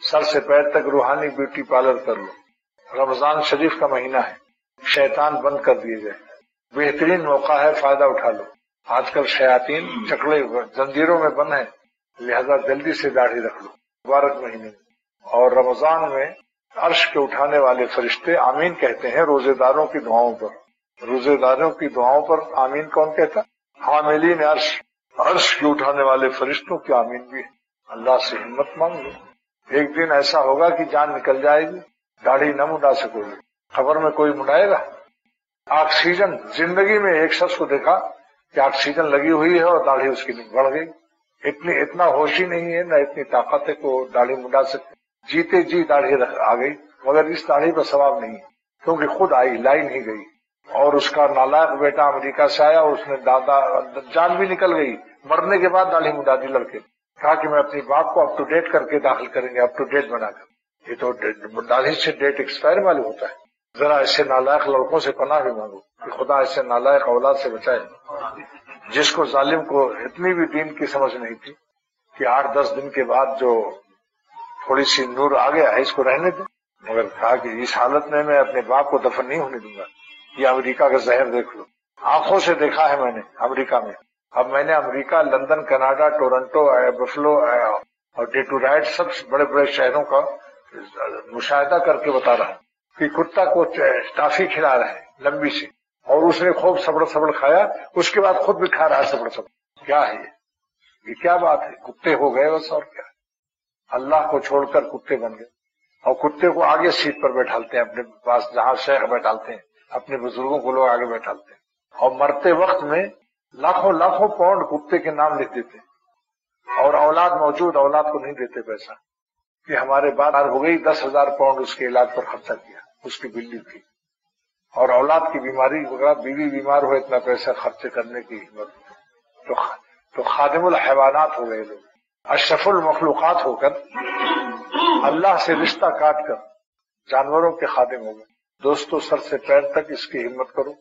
سر سے پیر تک روحانی بیوٹی پارلر کر لو. رمضان شریف کا مہینہ ہے، شیطان بند کر دیے گئے، بہترین موقع ہے، فائدہ اٹھا لو. آج کل شیاطین چکڑے زنجیروں میں بند ہیں، لہذا جلدی سے داڑھی رکھ لو مبارک مہینے میں. اور رمضان میں عرش کے اٹھانے والے فرشتے آمین کہتے ہیں روزے داروں کی دعاؤں پر. روزے داروں کی دعاؤں پر آمین کون کہتا؟ حاملین عرش، عرش کے اٹھانے والے فرشتوں کی آمین بھی ہے. اللہ سے ہمت مانگ لو. ایک دن ایسا ہوگا کہ جان نکل جائے گی، داڑھی نہ مڈا سکو گے. خبر میں کوئی مڈائے گا؟ آکسیجن، زندگی میں ایک شخص کو دیکھا کہ آکسیجن لگی ہوئی ہے اور داڑھی اس کی بڑھ گئی. اتنا ہوش ہی نہیں ہے، نہ اتنی طاقت ہے کہ وہ داڑھی مڈا سکتے. جیتے جی داڑھی آ گئی، مگر اس داڑھی پر ثواب نہیں ہے کیونکہ خود آئی، لائی نہیں گئی. اور اس کا نالائق بیٹا امریکہ سے آیا، اس نے دادا جان بھی نکل گئی، مرنے کے بعد داڑھی مڈا دی لڑکے. کہا کہ میں اپنی باپ کو اپ ٹو ڈیٹ کر کے داخل کریں گے، اپ ٹو ڈیٹ بنا کر. یہ تو داڑھی سے ڈیٹ ایکسپائر معلوم ہوتا ہے. ذرا ایسے نالائق لڑکوں سے پناہ بھی مانگو کہ خدا ایسے نالائق اولاد سے بچائے. جس کو ظالم کو اتنی بھی دین کی سمجھ نہیں تھی کہ 8-10 دن کے بعد جو تھوڑی سی نور آ گیا ہے اس کو رہنے دیں، مگر کہا کہ اس حالت میں اپنے باپ کو دفن نہیں ہونے دوں گا. یہ امریکہ کا زہر دیکھ لو، آنکھوں سے دیکھا ہے میں نے امریکہ میں. اب میں نے امریکہ، لندن، کینیڈا، ٹورنٹو، بفلو اور ڈیٹرائٹ، سب بڑے بڑے شہروں کا مشاہدہ کر کے بتا رہا ہوں کہ کتا کو ٹافی کھلا رہے ہیں لمبی سی، اور اس نے خوب سبڑ کھایا، اس کے بعد خود بھی کھا رہا ہے سبڑ. کیا ہے یہ کیا بات ہے؟ کتے ہو گئے بس، اور کیا. اللہ کو چھوڑ کر کتے بن گئے، اور کتے کو آگے سیٹ پر بیٹھالتے ہیں اپنے پاس، جہاں شیخ بیٹھالتے ہیں اپنے بزرگوں کو لوگ آگے بیٹھالتے ہیں. اور مرتے وقت میں لاکھوں پاؤنڈ کتے کے نام لکھ دیتے ہیں، اور اولاد موجود، اولاد کو نہیں دیتے پیسہ کہ ہمارے بات ہو گئی، 10,000 پاؤنڈ اس کے علاج پر خرچہ کیا، اس کی بلی تھی. اور اولاد کی بیماری وغیرہ، بیوی بیمار ہو، اتنا پیسہ خرچے کرنے کی ہمت. تو خادم الحیوانات ہو گئے لوگ. اشرف المخلوقات ہو کر اللہ سے رشتہ کاٹ کر جانوروں کے خادم ہو گئے. دوستو، سر سے پیر تک اس کی ہمت کرو.